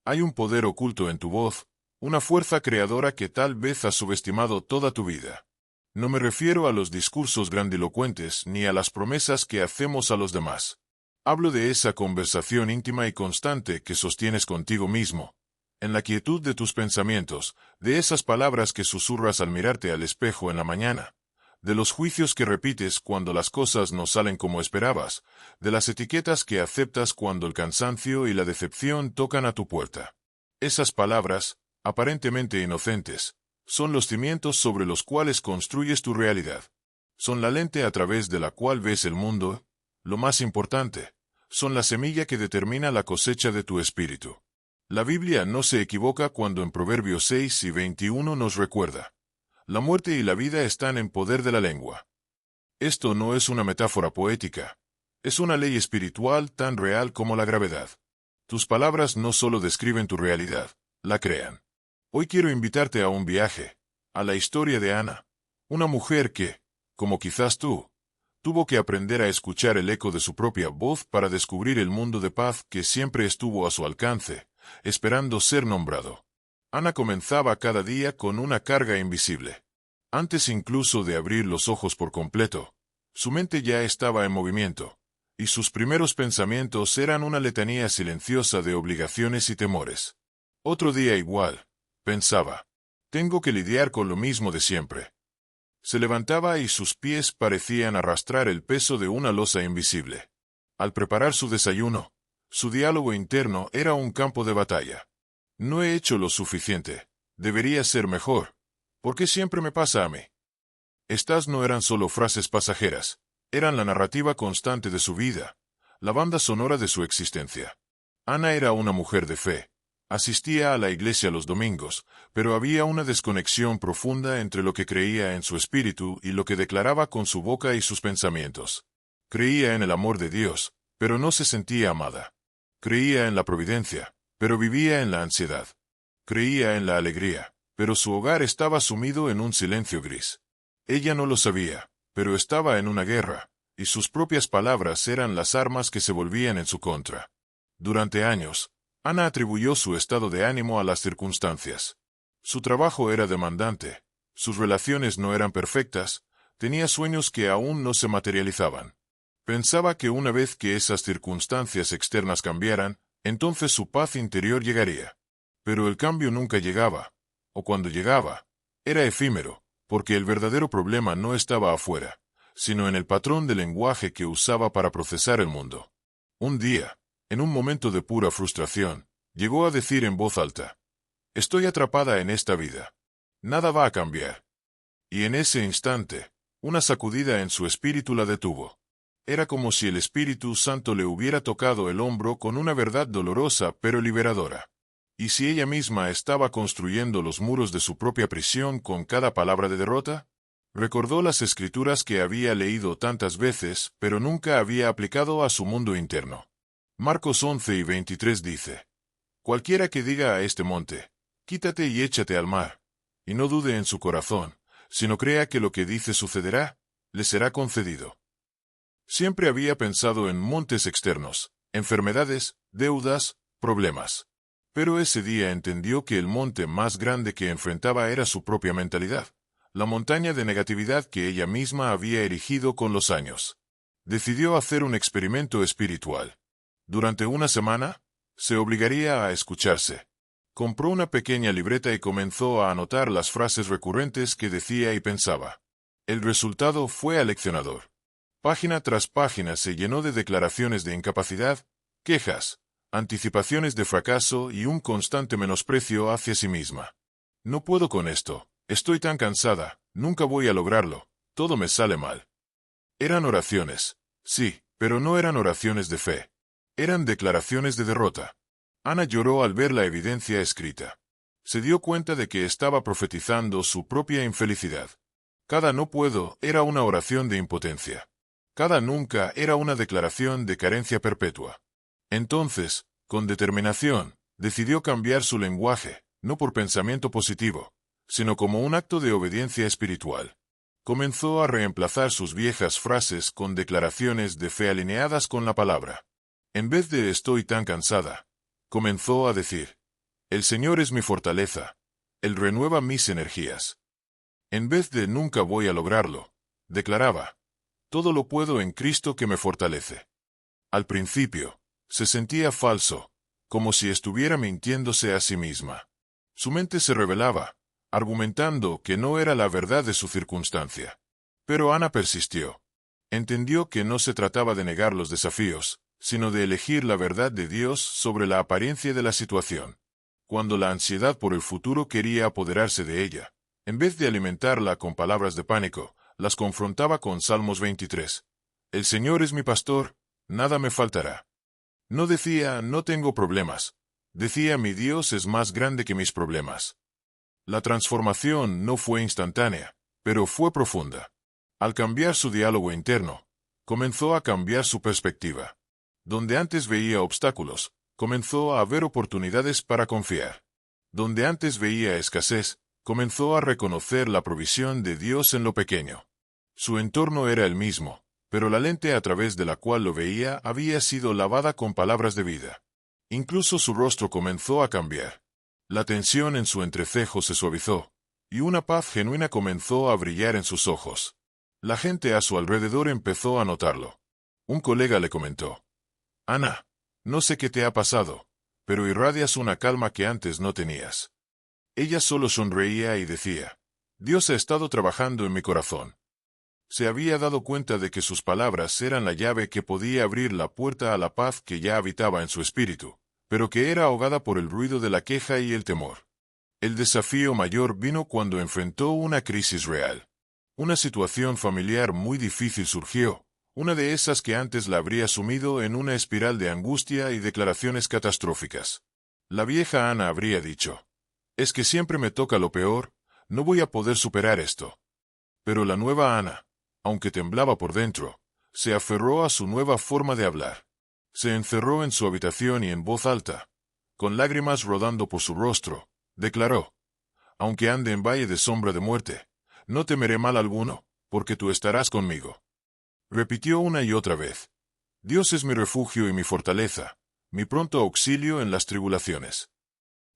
Hay un poder oculto en tu voz, una fuerza creadora que tal vez has subestimado toda tu vida. No me refiero a los discursos grandilocuentes ni a las promesas que hacemos a los demás. Hablo de esa conversación íntima y constante que sostienes contigo mismo, en la quietud de tus pensamientos, de esas palabras que susurras al mirarte al espejo en la mañana, de los juicios que repites cuando las cosas no salen como esperabas, de las etiquetas que aceptas cuando el cansancio y la decepción tocan a tu puerta. Esas palabras, aparentemente inocentes, son los cimientos sobre los cuales construyes tu realidad. Son la lente a través de la cual ves el mundo. Lo más importante, son la semilla que determina la cosecha de tu espíritu. La Biblia no se equivoca cuando en Proverbios 6 y 21 nos recuerda: la muerte y la vida están en poder de la lengua. Esto no es una metáfora poética. Es una ley espiritual tan real como la gravedad. Tus palabras no solo describen tu realidad, la crean. Hoy quiero invitarte a un viaje, a la historia de Ana, una mujer que, como quizás tú, tuvo que aprender a escuchar el eco de su propia voz para descubrir el mundo de paz que siempre estuvo a su alcance, esperando ser nombrado. Ana comenzaba cada día con una carga invisible. Antes incluso de abrir los ojos por completo, su mente ya estaba en movimiento, y sus primeros pensamientos eran una letanía silenciosa de obligaciones y temores. Otro día igual, pensaba. Tengo que lidiar con lo mismo de siempre. Se levantaba y sus pies parecían arrastrar el peso de una losa invisible. Al preparar su desayuno, su diálogo interno era un campo de batalla. No he hecho lo suficiente. Debería ser mejor. ¿Por qué siempre me pasa a mí? Estas no eran solo frases pasajeras. Eran la narrativa constante de su vida, la banda sonora de su existencia. Ana era una mujer de fe. Asistía a la iglesia los domingos, pero había una desconexión profunda entre lo que creía en su espíritu y lo que declaraba con su boca y sus pensamientos. Creía en el amor de Dios, pero no se sentía amada. Creía en la providencia, pero vivía en la ansiedad. Creía en la alegría, pero su hogar estaba sumido en un silencio gris. Ella no lo sabía, pero estaba en una guerra, y sus propias palabras eran las armas que se volvían en su contra. Durante años, Ana atribuyó su estado de ánimo a las circunstancias. Su trabajo era demandante, sus relaciones no eran perfectas, tenía sueños que aún no se materializaban. Pensaba que una vez que esas circunstancias externas cambiaran, entonces su paz interior llegaría. Pero el cambio nunca llegaba, o cuando llegaba, era efímero, porque el verdadero problema no estaba afuera, sino en el patrón de lenguaje que usaba para procesar el mundo. Un día, en un momento de pura frustración, llegó a decir en voz alta: «Estoy atrapada en esta vida. Nada va a cambiar». Y en ese instante, una sacudida en su espíritu la detuvo. Era como si el Espíritu Santo le hubiera tocado el hombro con una verdad dolorosa pero liberadora. ¿Y si ella misma estaba construyendo los muros de su propia prisión con cada palabra de derrota? Recordó las escrituras que había leído tantas veces, pero nunca había aplicado a su mundo interno. Marcos 11 y 23 dice: «Cualquiera que diga a este monte, quítate y échate al mar, y no dude en su corazón, sino crea que lo que dice sucederá, le será concedido». Siempre había pensado en montes externos, enfermedades, deudas, problemas. Pero ese día entendió que el monte más grande que enfrentaba era su propia mentalidad, la montaña de negatividad que ella misma había erigido con los años. Decidió hacer un experimento espiritual. Durante una semana, se obligaría a escucharse. Compró una pequeña libreta y comenzó a anotar las frases recurrentes que decía y pensaba. El resultado fue aleccionador. Página tras página se llenó de declaraciones de incapacidad, quejas, anticipaciones de fracaso y un constante menosprecio hacia sí misma. «No puedo con esto, estoy tan cansada, nunca voy a lograrlo, todo me sale mal». Eran oraciones, sí, pero no eran oraciones de fe. Eran declaraciones de derrota. Ana lloró al ver la evidencia escrita. Se dio cuenta de que estaba profetizando su propia infelicidad. Cada «no puedo» era una oración de impotencia. Cada «nunca» era una declaración de carencia perpetua. Entonces, con determinación, decidió cambiar su lenguaje, no por pensamiento positivo, sino como un acto de obediencia espiritual. Comenzó a reemplazar sus viejas frases con declaraciones de fe alineadas con la palabra. En vez de «estoy tan cansada», comenzó a decir: El Señor es mi fortaleza. Él renueva mis energías. En vez de nunca voy a lograrlo, declaraba, todo lo puedo en Cristo que me fortalece. Al principio, se sentía falso, como si estuviera mintiéndose a sí misma. Su mente se rebelaba, argumentando que no era la verdad de su circunstancia. Pero Ana persistió. Entendió que no se trataba de negar los desafíos, sino de elegir la verdad de Dios sobre la apariencia de la situación. Cuando la ansiedad por el futuro quería apoderarse de ella, en vez de alimentarla con palabras de pánico, las confrontaba con Salmos 23. El Señor es mi pastor, nada me faltará. No decía, no tengo problemas. Decía, mi Dios es más grande que mis problemas. La transformación no fue instantánea, pero fue profunda. Al cambiar su diálogo interno, comenzó a cambiar su perspectiva. Donde antes veía obstáculos, comenzó a ver oportunidades para confiar. Donde antes veía escasez, comenzó a reconocer la provisión de Dios en lo pequeño. Su entorno era el mismo, pero la lente a través de la cual lo veía había sido lavada con palabras de vida. Incluso su rostro comenzó a cambiar. La tensión en su entrecejo se suavizó, y una paz genuina comenzó a brillar en sus ojos. La gente a su alrededor empezó a notarlo. Un colega le comentó: Ana, no sé qué te ha pasado, pero irradias una calma que antes no tenías. Ella solo sonreía y decía: Dios ha estado trabajando en mi corazón. Se había dado cuenta de que sus palabras eran la llave que podía abrir la puerta a la paz que ya habitaba en su espíritu, pero que era ahogada por el ruido de la queja y el temor. El desafío mayor vino cuando enfrentó una crisis real. Una situación familiar muy difícil surgió, una de esas que antes la habría sumido en una espiral de angustia y declaraciones catastróficas. La vieja Ana habría dicho: es que siempre me toca lo peor, no voy a poder superar esto. Pero la nueva Ana, aunque temblaba por dentro, se aferró a su nueva forma de hablar. Se encerró en su habitación y en voz alta, con lágrimas rodando por su rostro, declaró: aunque ande en valle de sombra de muerte, no temeré mal alguno, porque tú estarás conmigo. Repitió una y otra vez: Dios es mi refugio y mi fortaleza, mi pronto auxilio en las tribulaciones.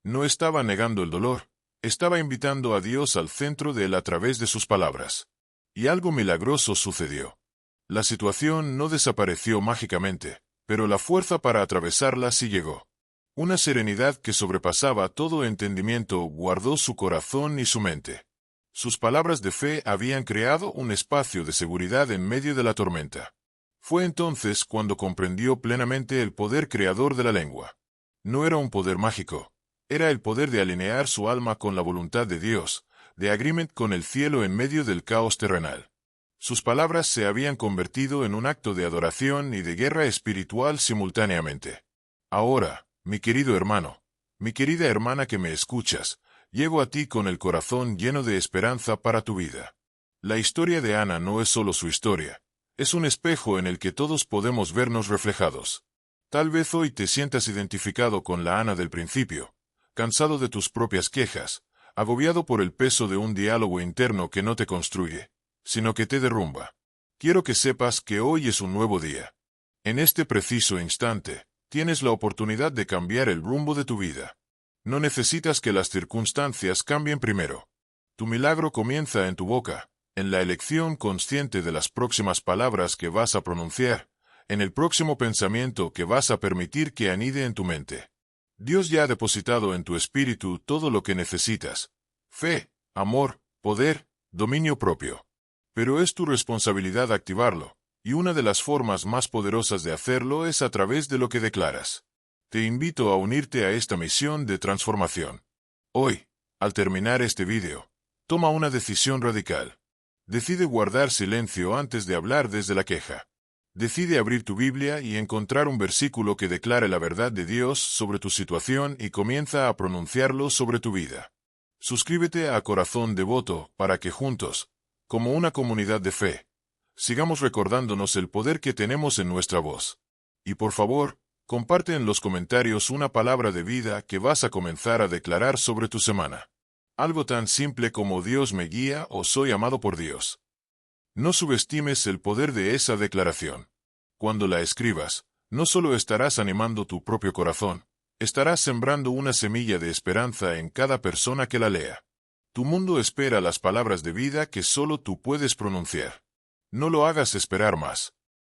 No estaba negando el dolor, estaba invitando a Dios al centro de él a través de sus palabras. Y algo milagroso sucedió. La situación no desapareció mágicamente, pero la fuerza para atravesarla sí llegó. Una serenidad que sobrepasaba todo entendimiento guardó su corazón y su mente. Sus palabras de fe habían creado un espacio de seguridad en medio de la tormenta. Fue entonces cuando comprendió plenamente el poder creador de la lengua. No era un poder mágico, era el poder de alinear su alma con la voluntad de Dios, de agreement con el cielo en medio del caos terrenal. Sus palabras se habían convertido en un acto de adoración y de guerra espiritual simultáneamente. Ahora, mi querido hermano, mi querida hermana que me escuchas, llego a ti con el corazón lleno de esperanza para tu vida. La historia de Ana no es solo su historia, es un espejo en el que todos podemos vernos reflejados. Tal vez hoy te sientas identificado con la Ana del principio, cansado de tus propias quejas, agobiado por el peso de un diálogo interno que no te construye, sino que te derrumba. Quiero que sepas que hoy es un nuevo día. En este preciso instante, tienes la oportunidad de cambiar el rumbo de tu vida. No necesitas que las circunstancias cambien primero. Tu milagro comienza en tu boca, en la elección consciente de las próximas palabras que vas a pronunciar, en el próximo pensamiento que vas a permitir que anide en tu mente. Dios ya ha depositado en tu espíritu todo lo que necesitas: fe, amor, poder, dominio propio. Pero es tu responsabilidad activarlo, y una de las formas más poderosas de hacerlo es a través de lo que declaras. Te invito a unirte a esta misión de transformación. Hoy, al terminar este vídeo, toma una decisión radical. Decide guardar silencio antes de hablar desde la queja. Decide abrir tu Biblia y encontrar un versículo que declare la verdad de Dios sobre tu situación y comienza a pronunciarlo sobre tu vida. Suscríbete a Corazón Devoto para que juntos, como una comunidad de fe, sigamos recordándonos el poder que tenemos en nuestra voz. Y por favor, comparte en los comentarios una palabra de vida que vas a comenzar a declarar sobre tu semana. Algo tan simple como Dios me guía o soy amado por Dios. No subestimes el poder de esa declaración. Cuando la escribas, no solo estarás animando tu propio corazón, Estarás sembrando una semilla de esperanza en cada persona que la lea. Tu mundo espera las palabras de vida que solo tú puedes pronunciar. No lo hagas esperar más.